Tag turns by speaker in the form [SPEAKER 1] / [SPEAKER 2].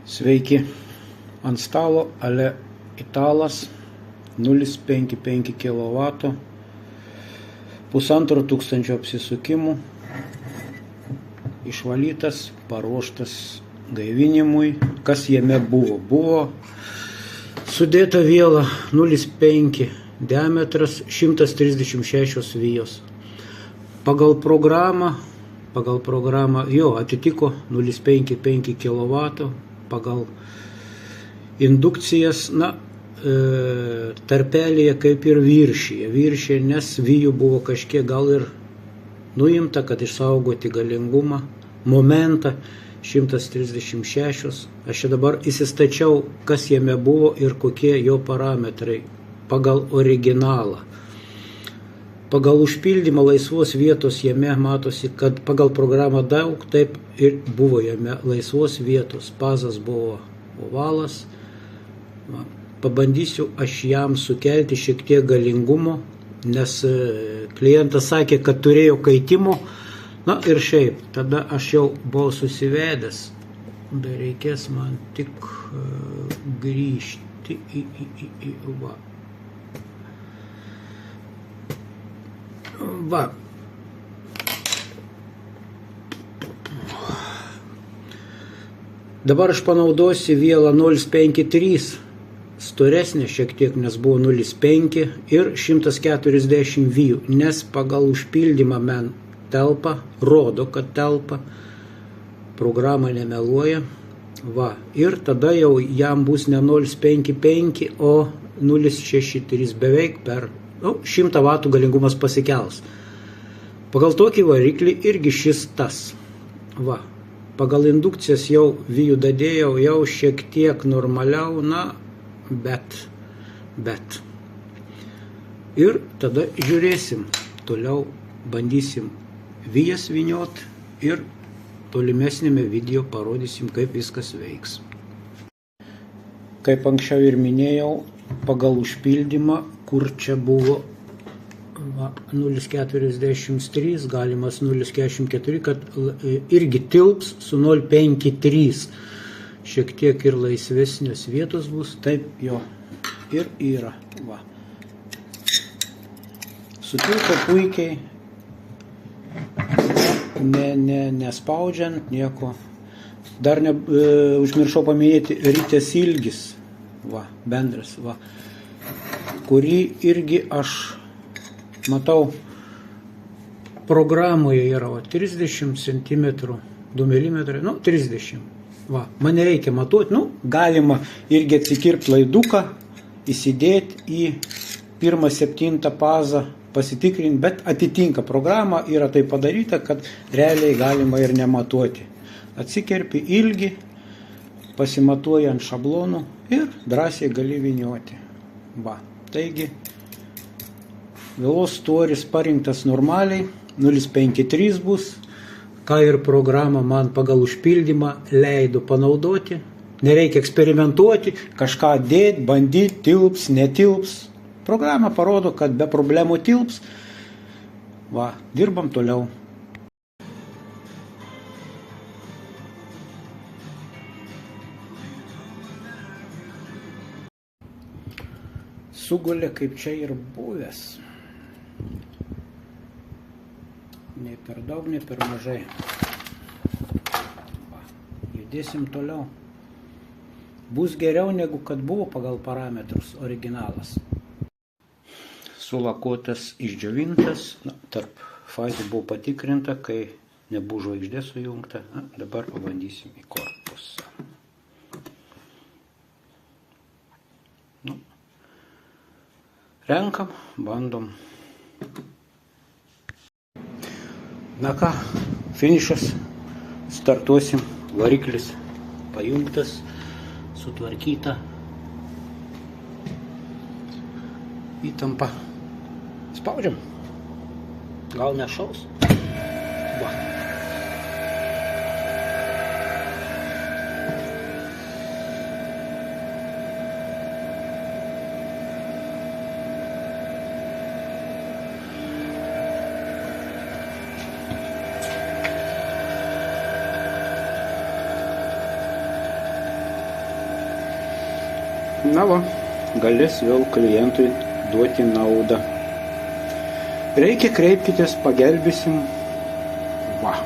[SPEAKER 1] Sveiki, ant stalo Ale Italas 0,55 kW, 1500 apsisukimų, išvalytas, paruoštas gaivinimui. Kas jame buvo? Buvo sudėta viela 0,5 diametras, 136 vijos. Pagal programą jo atitiko 0,55 kW, pagal indukcijas, tarpelėje kaip ir viršyje, nes vijų buvo kažkiek gal ir nuimta, kad išsaugoti galingumą, momentą 136. Aš čia dabar įsistačiau, kas jame buvo ir kokie jo parametrai pagal originalą. Pagal užpildymą laisvos vietos jame matosi, kad pagal programą daug, taip ir buvo jame laisvos vietos. Pazas buvo ovalas. Pabandysiu aš jam sukelti šiek tiek galingumo, nes klientas sakė, kad turėjo kaitimo. Ir šiaip, tada aš jau buvau susivedęs. Dar reikės man tik grįžti Va. Dabar aš panaudosiu vielą 0,53, storesnė šiek tiek, nes buvo 0,5 ir 140 vijų, nes pagal užpildymą man telpa, rodo, kad telpa, programa nemeluoja. Va. Ir tada jau jam bus ne 0,55, o 0,63, beveik per 100 vatų galingumas pasikels. Pagal tokį variklį irgi šis tas. Va. Pagal indukcijas jau vijų dadėjau, jau šiek tiek normaliau, bet. Ir tada žiūrėsim, toliau bandysim vijas vyniot ir tolimesnėme video parodysim, kaip viskas veiks. Kaip anksčiau ir minėjau, pagal užpildymą, kur čia buvo 0,43, galimas 0,44, kad irgi tilps su 0,53. Šiek tiek ir laisvesnės vietos bus, taip jo ir yra. Va. Sutilpo puikiai, nespaudžiant nieko. Dar užmiršau paminėti ritės ilgis, bendras, kurį irgi aš matau programoje yra 30 cm, 2 mm, 30. Man nereikia matuoti, galima irgi atsikirpti laiduką, įsidėti į 1/7 pazą, pasitikrinti, bet atitinka programa, yra tai padaryta, kad realiai galima ir nematuoti. Atsikirpi ilgį, pasimatuoji ant šablonų ir drąsiai gali vynioti. Taigi, vielos storis parinktas normaliai, 0,53 bus, ką ir programa man pagal užpildymą leido panaudoti. Nereikia eksperimentuoti, kažką dėti, bandyti, tilps, netilps. Programa parodo, kad be problemų tilps. Dirbam toliau. Sugulė kaip čia ir buvęs. Nei per daug, nei per mažai. Judėsim toliau. Bus geriau negu kad buvo pagal parametrus originalas. Sulakuotas, išdžiovintas. Tarp fazų buvo patikrinta, kai nebuvo žvaigždė sujungta. Dabar pabandysim į korpusą. Renkam, bandom. Ką, finišas, startuosim, variklis pajungtas, sutvarkyta, įtampa, spaudžiam, gal nešaus. Na va, galės vėl klientui duoti naudą. Reikia kreipkitės, pagelbėsim. Va.